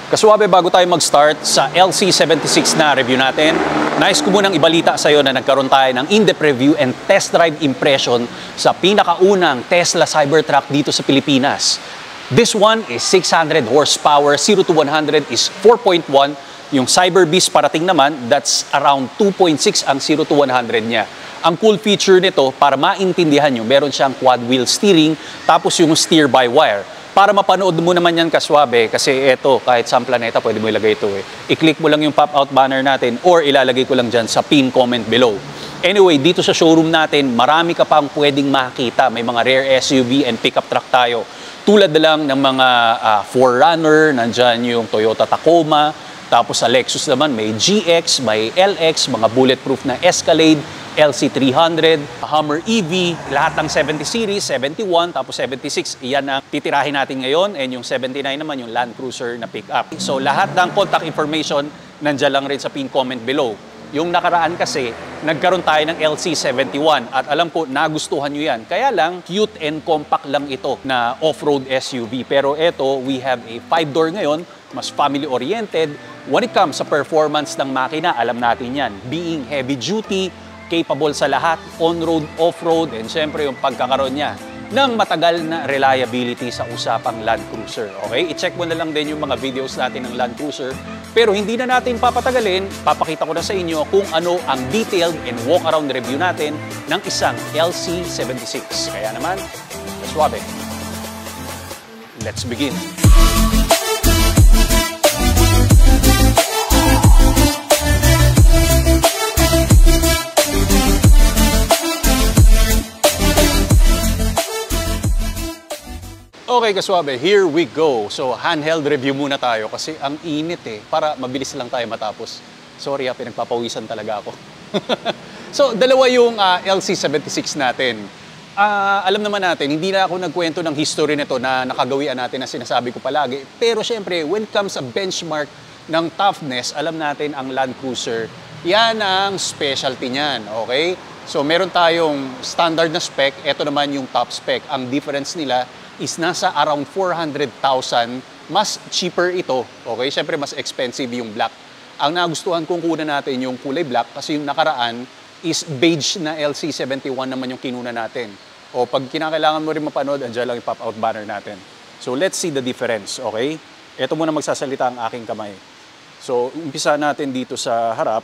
Kasuwabe, bago tayo mag-start sa LC76 na review natin, nais ko munang ibalita sa iyo na nagkaroon tayo ng in-depth review and test drive impression sa pinakaunang Tesla Cybertruck dito sa Pilipinas. This one is 600 horsepower, 0 to 100 is 4.1. Yung Cyber Beast parating naman, that's around 2.6 ang 0 to 100 niya. Ang cool feature nito, para maintindihan nyo, meron siyang quad wheel steering, tapos yung steer by wire. Para mapanood mo naman yan kaswabe, kasi eto, kahit saan planeta, pwede mo ilagay ito eh. I-click mo lang yung pop-out banner natin or ilalagay ko lang dyan sa pin comment below. Anyway, dito sa showroom natin, marami ka pang pwedeng makita. May mga rare SUV and pickup truck tayo. Tulad na lang ng mga 4Runner, nandyan yung Toyota Tacoma, tapos sa Lexus naman may GX, may LX, mga bulletproof na Escalade, LC300, Hummer EV, lahat ng 70 series, 71, tapos 76, iyan ang titirahin natin ngayon. And yung 79 naman, yung Land Cruiser na pick-up. So lahat ng contact information, nandiyan lang rin sa pin comment below. Yung nakaraan kasi, nagkaroon tayo ng LC71 at alam ko, nagustuhan nyo yan. Kaya lang, cute and compact lang ito na off-road SUV. Pero eto, we have a 5-door ngayon, mas family-oriented. When it comes sa performance ng makina, alam natin yan. Being heavy-duty, capable sa lahat, on-road, off-road, and syempre yung pagkakaroon niya ng matagal na reliability sa usapang Land Cruiser. Okay? I-check mo na lang din yung mga videos natin ng Land Cruiser. Pero hindi na natin papatagalin, papakita ko na sa inyo kung ano ang detailed and walk-around review natin ng isang LC76. Kaya naman, kaswabe. Let's begin. Okay, kaswabe, here we go. So, handheld review muna tayo kasi ang init eh. Para mabilis lang tayo matapos. Sorry pinagpapawisan talaga ako. So, dalawa yung LC76 natin. Alam naman natin, hindi na ako nagkwento ng history nito na nakagawian natin na sinasabi ko palagi. Pero syempre, when it comes sa benchmark ng toughness, alam natin ang Land Cruiser, yan ang specialty niyan, okay? So, meron tayong standard na spec, ito naman yung top spec. Ang difference nila is nasa around 400,000. Mas cheaper ito, okay? Siyempre, mas expensive yung black. Ang nagustuhan kong kunan natin yung kulay black kasi yung nakaraan is beige na LC71 naman yung kinuna natin. O pag kinakailangan mo rin mapanood, andyan lang yung pop-out banner natin. So, let's see the difference, okay? Ito muna magsasalita ang aking kamay. So, umpisa natin dito sa harap.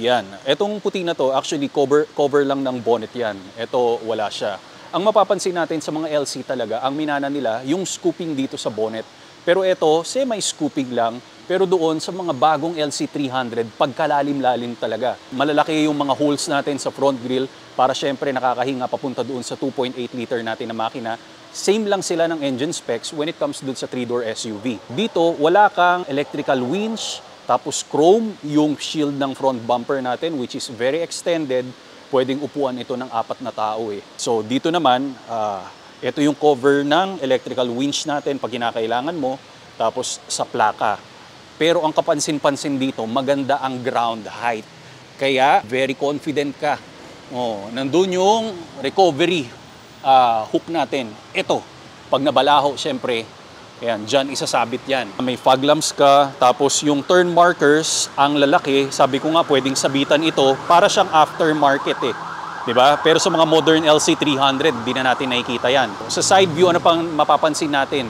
Yan. Etong puti na to, actually cover lang ng bonnet yan. Ito, wala siya. Ang mapapansin natin sa mga LC talaga, ang minana nila, yung scooping dito sa bonnet. Pero ito, semi-scooping lang. Pero doon sa mga bagong LC300, pagkalalim-lalim talaga. Malalaki yung mga holes natin sa front grille para syempre nakakahinga papunta doon sa 2.8 liter natin na makina. Same lang sila ng engine specs when it comes doon sa 3-door SUV. Dito, wala kang electrical winch, tapos chrome yung shield ng front bumper natin, which is very extended. Pwedeng upuan ito ng 4 na tao eh. So dito naman, ito yung cover ng electrical winch natin pag kinakailangan mo, tapos sa plaka. Pero ang kapansin-pansin dito, maganda ang ground height. Kaya very confident ka. Nandun yung recovery hook natin. Ito, pag nabalaho, syempre, ayan, dyan isasabit yan. May fog lamps ka, tapos yung turn markers, ang lalaki, sabi ko nga pwedeng sabitan ito para siyang aftermarket eh. Diba? Pero sa mga modern LC300, di na natin nakikita yan. Sa side view, ano pang mapapansin natin?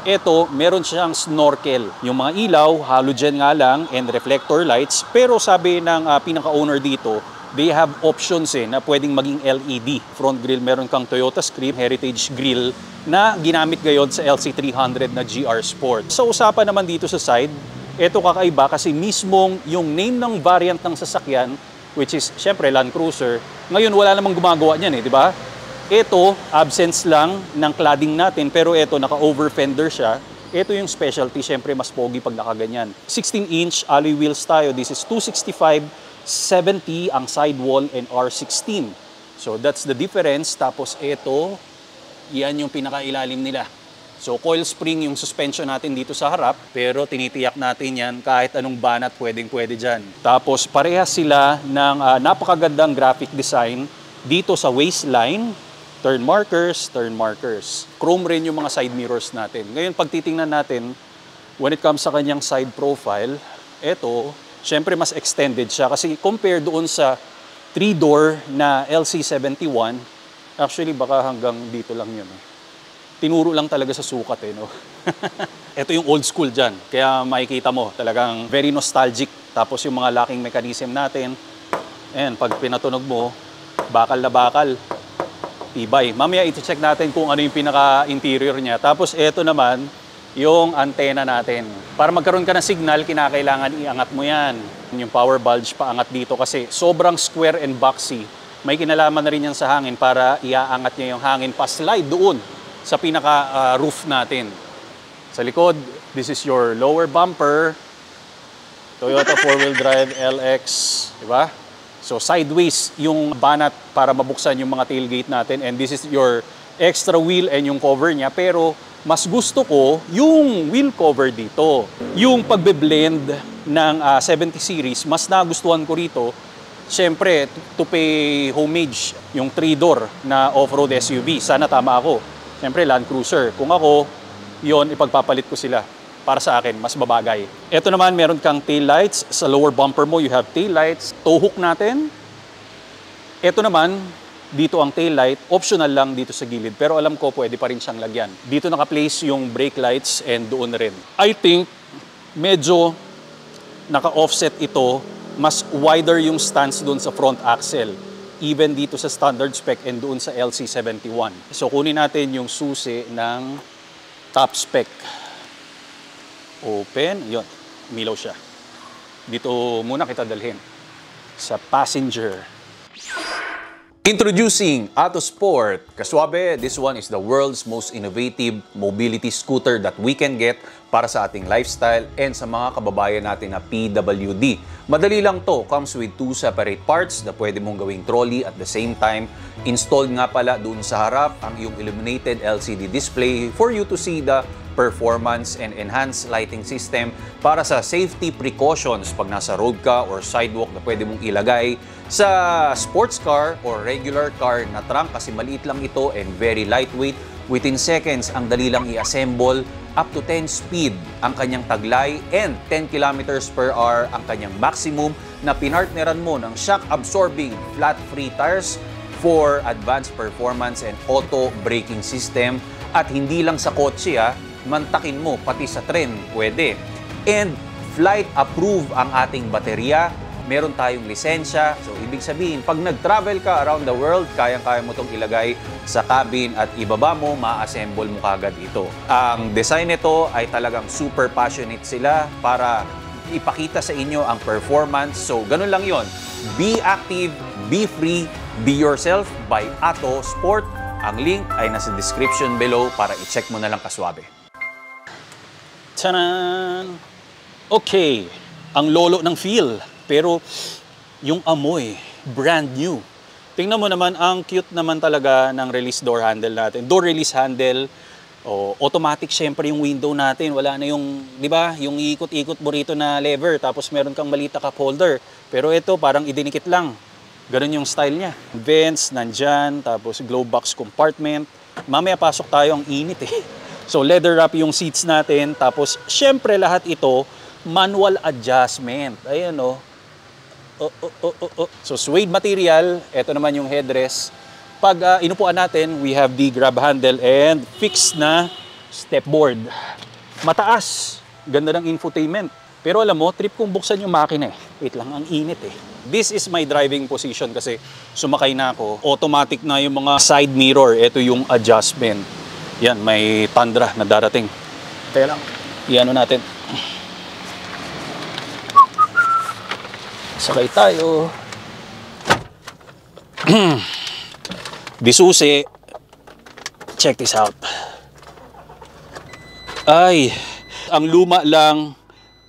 Ito, meron siyang snorkel. Yung mga ilaw, halogen nga lang, and reflector lights. Pero sabi ng pinaka-owner dito, they have options na pwedeng maging LED. Front grille, meron kang Toyota Script, Heritage Grille, na ginamit ngayon sa LC300 na GR Sport. Sa usapan naman dito sa side, ito kakaiba kasi mismong yung name ng variant ng sasakyan, which is syempre Land Cruiser, ngayon wala namang gumagawa niyan di ba? Ito, absence lang ng cladding natin, pero ito, naka-over fender siya. Ito yung specialty, syempre mas pogi pag nakaganyan. 16-inch alloy wheels tayo. This is 265/70 ang sidewall and R16. So that's the difference. Tapos ito, yan yung pinakailalim nila. So coil spring yung suspension natin dito sa harap, pero tinitiyak natin yan kahit anong banat pwedeng-pwede dyan. Tapos parehas sila ng napakagandang graphic design dito sa waistline Turn markers, turn markers. Chrome rin yung mga side mirrors natin. Ngayon, pag titingnan natin, when it comes sa kanyang side profile, eto, syempre mas extended siya. Kasi compare doon sa 3-door na LC71, actually baka hanggang dito lang yun. Tinuro lang talaga sa sukat no? Ito yung old school dyan. Kaya makikita mo, talagang very nostalgic. Tapos yung mga locking mechanism natin, ayan, pag pinatunog mo, bakal na bakal. Tibay. Mamaya iti-check natin kung ano yung pinaka-interior niya. Tapos ito naman, yung antena natin. Para magkaroon ka ng signal, kinakailangan iangat mo yan. Yung power bulge paangat dito kasi sobrang square and boxy. May kinalaman na rin yan sa hangin para iaangat niya yung hangin pa-slide doon sa pinaka-roof natin. Sa likod, this is your lower bumper. Toyota 4-wheel drive LX, di ba? So sideways yung banat para mabuksan yung mga tailgate natin, and this is your extra wheel and yung cover niya. Pero mas gusto ko yung wheel cover dito. Yung pagbe-blend ng 70 series, mas nagustuhan ko rito. Siyempre, to pay homage, yung 3-door na off-road SUV. Sana tama ako. Siyempre, Land Cruiser. Kung ako, yon ipagpapalit ko sila. Para sa akin, mas babagay. Ito naman, meron kang tail lights. Sa lower bumper mo, you have tail lights. Tow hook natin. Ito naman, dito ang tail light. Optional lang dito sa gilid. Pero alam ko, pwede pa rin siyang lagyan. Dito naka-place yung brake lights and doon rin. I think, medyo naka-offset ito. Mas wider yung stance doon sa front axle. Even dito sa standard spec and doon sa LC71. So, kunin natin yung susi ng top spec. Open, yun, umilaw siya. Dito muna kita dalhin sa passenger. Introducing Autosport. Kaswabe, this one is the world's most innovative mobility scooter that we can get para sa ating lifestyle and sa mga kababayan natin na PWD. Madali lang to, comes with 2 separate parts na pwede mong gawing trolley at the same time. Installed nga pala doon sa harap ang iyong illuminated LCD display for you to see the performance and enhanced lighting system para sa safety precautions pag nasa road ka or sidewalk na pwede mong ilagay sa sports car or regular car na trunk kasi maliit lang ito and very lightweight. Within seconds, ang dali lang i-assemble. Up to 10 speed ang kanyang taglay and 10 kilometers per hour ang kanyang maximum na pinartneran mo ng shock-absorbing flat-free tires for advanced performance and auto braking system. At hindi lang sa kotse mantakin mo pati sa tren pwede. And flight approve ang ating baterya. Meron tayong lisensya. So, ibig sabihin, pag nag-travel ka around the world, kayang-kaya mo itong ilagay sa cabin at ibaba mo, ma-assemble mo kagad ito. Ang design nito ay talagang super passionate sila para ipakita sa inyo ang performance. So, ganun lang yon. Be active, be free, be yourself by Autosport. Ang link ay nasa description below para i-check mo na lang kaswabe. Tanan! Okay, ang lolo ng feel. Pero yung amoy, brand new. Tingnan mo naman, ang cute naman talaga ng release door handle natin. Door release handle, automatic syempre yung window natin. Wala na yung, di ba, yung ikot-ikot burrito na lever. Tapos meron kang malita cup holder. Pero ito parang idinikit lang. Ganun yung style niya. Vents, nandyan. Tapos glove box compartment. Mamaya pasok tayo, ang init So leather wrap yung seats natin. Tapos syempre lahat ito, manual adjustment. Ayan So suede material, ito naman yung headrest. Pag inupuan natin, we have the grab handle and fixed na stepboard. Mataas, ganda ng infotainment. Pero alam mo, trip kong buksan yung makina Wait lang, ang init This is my driving position kasi sumakay na ako. Automatic na yung mga side mirror. Ito yung adjustment. Yan, may Tundra na darating. Kaya lang, iano natin. Sakay tayo. Disusi. Check this out. Ay, ang luma lang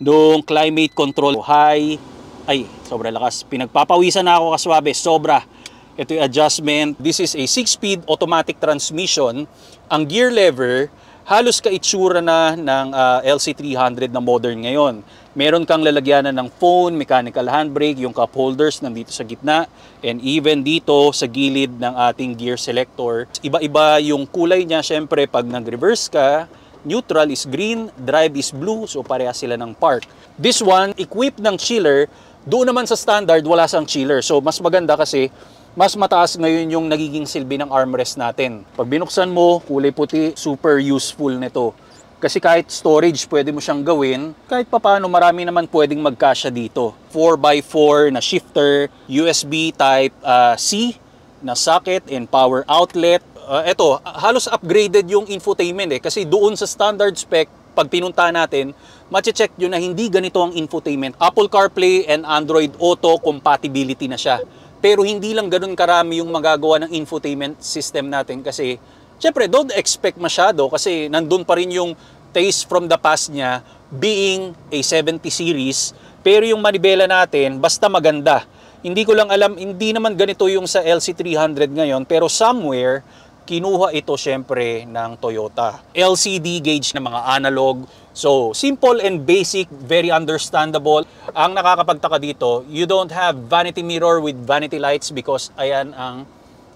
nung climate control high. Ay, sobra lakas. Pinagpapawisan na ako kaswabe. Sobra. Ito yung adjustment. This is a 6-speed automatic transmission. Ang gear lever halos kaitsura na ng LC300 na modern ngayon. Meron kang lalagyanan ng phone, mechanical handbrake, yung cup holders nandito sa gitna, and even dito sa gilid ng ating gear selector. Iba-iba yung kulay niya, syempre pag nag-reverse ka, neutral is green, drive is blue, so pareha sila ng park. This one, equipped ng chiller. Doon naman sa standard, wala sang chiller. So mas maganda kasi mas mataas ngayon yung nagiging silbi ng armrest natin. Pag binuksan mo, kulay puti, super useful nito. Kasi kahit storage, pwede mo siyang gawin. Kahit papaano, marami naman pwedeng magkasya dito. 4x4 na shifter, USB type C na socket and power outlet. Ito, halos upgraded yung infotainment kasi doon sa standard spec, pag pinunta natin, mache-check nyo na hindi ganito ang infotainment. Apple CarPlay and Android Auto compatibility na siya. Pero hindi lang ganun karami yung magagawa ng infotainment system natin kasi syempre don't expect masyado kasi nandun pa rin yung taste from the past niya being a 70 series. Pero yung manibela natin basta maganda. Hindi ko lang alam, hindi naman ganito yung sa LC300 ngayon pero somewhere kinuha ito syempre ng Toyota. LCD gauge na mga analog. So, simple and basic, very understandable. Ang nakakapagtaka dito, you don't have vanity mirror with vanity lights because ayan ang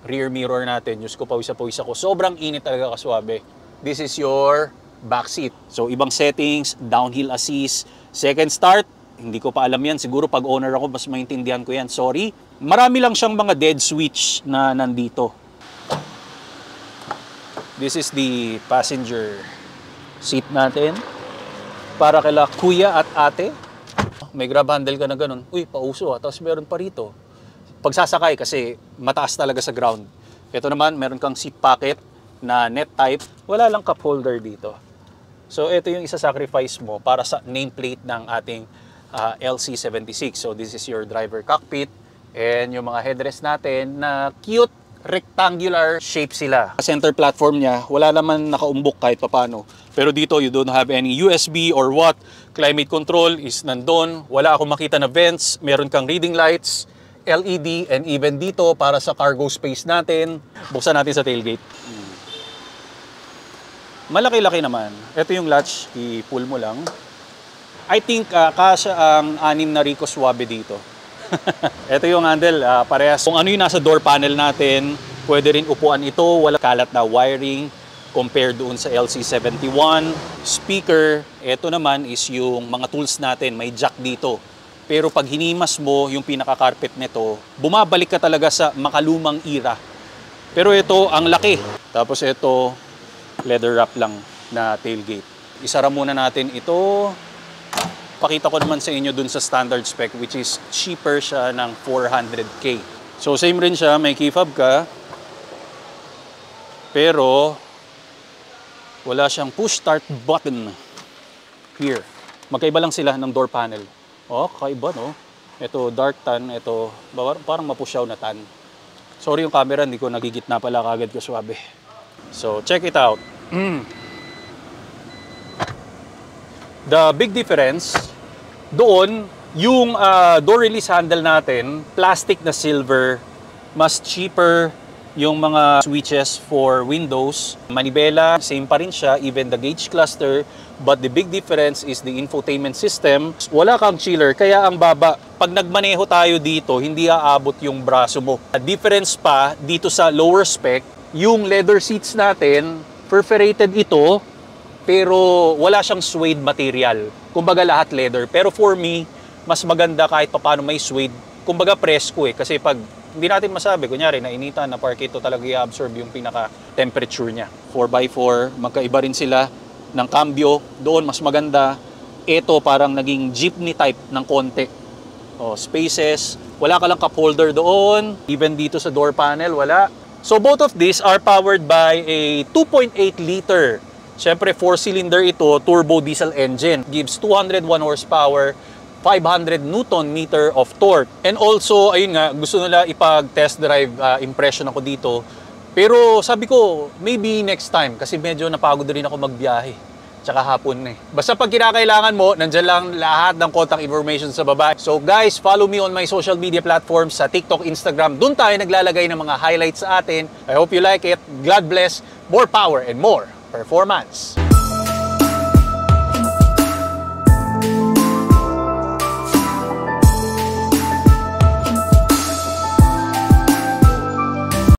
rear mirror natin. Diyos ko, pawis ako. Sobrang init talaga kaswabe. This is your back seat. So, ibang settings, downhill assist, second start. Hindi ko pa alam yan. Siguro pag owner ako, mas maintindihan ko yan. Sorry. Marami lang siyang mga dead switch na nandito. This is the passenger seat natin. Para kila kuya at ate. May grab handle ka na ganun. Uy, pauso ha. Tapos meron pa rito. Pagsasakay kasi mataas talaga sa ground. Ito naman, meron kang seat pocket na net type. Wala lang cup holder dito. So ito yung isa-sacrifice mo para sa nameplate ng ating LC76. So this is your driver cockpit. And yung mga headrest natin na cute, rectangular shape sila. Center platform niya, wala naman nakaumbok kahit papano. Pero dito, you don't have any USB or what. Climate control is nandun. Wala akong makita na vents. Meron kang reading lights, LED, and even dito, para sa cargo space natin. Buksan natin sa tailgate. Malaki-laki naman. Ito yung latch, i-pull mo lang. I think kasya ang 6 na Rico Suave dito. Ito yung handle, parehas. Kung ano yung nasa door panel natin, pwede rin upuan ito, wala kalat na wiring compared doon sa LC71. Speaker, ito naman is yung mga tools natin, may jack dito. Pero pag hinimas mo yung pinaka-carpet nito, bumabalik ka talaga sa makalumang era. Pero ito, ang laki. Tapos ito, leather wrap lang na tailgate. Isara muna natin ito. Pakita ko naman sa inyo dun sa standard spec which is cheaper siya ng 400k. So same rin siya, may key fob ka. Pero wala siyang push start button here. Magkaiba lang sila ng door panel. Oh, kakaiba no. Ito dark tan, ito parang mapusyaw na tan. Sorry yung camera, hindi ko nagigitna pala kagad ko swabe. So check it out. The big difference, doon, yung door release handle natin, plastic na silver, mas cheaper yung mga switches for windows. Manibela, same pa rin siya, even the gauge cluster, but the big difference is the infotainment system. Wala kang chiller, kaya ang baba. Pag nagmaneho tayo dito, hindi aabot yung braso mo. A difference pa dito sa lower spec, yung leather seats natin, perforated ito, pero wala siyang suede material. Kumbaga lahat leather. Pero for me, mas maganda kahit paano may suede. Kumbaga presko kasi pag hindi natin masabi, kunyari nainitan, na park ito talaga i-absorb yung pinaka-temperature niya. 4x4, magkaiba rin sila ng cambio. Doon mas maganda. Ito parang naging jeepney type ng konti. Spaces, wala ka lang cup holder doon. Even dito sa door panel, wala. So both of these are powered by a 2.8 liter. Siyempre, 4-cylinder ito, turbo diesel engine. Gives 201 horsepower, 500 Nm of torque. And also, ayun nga, gusto nila ipag-test drive impression ako dito. Pero sabi ko, maybe next time. Kasi medyo napagod rin ako magbiyahe. Tsaka hapon na eh. Basta pag kinakailangan mo, nandyan lang lahat ng contact information sa baba. So guys, follow me on my social media platforms sa TikTok, Instagram. Doon tayo naglalagay ng mga highlights sa atin. I hope you like it. God bless. More power and more performance.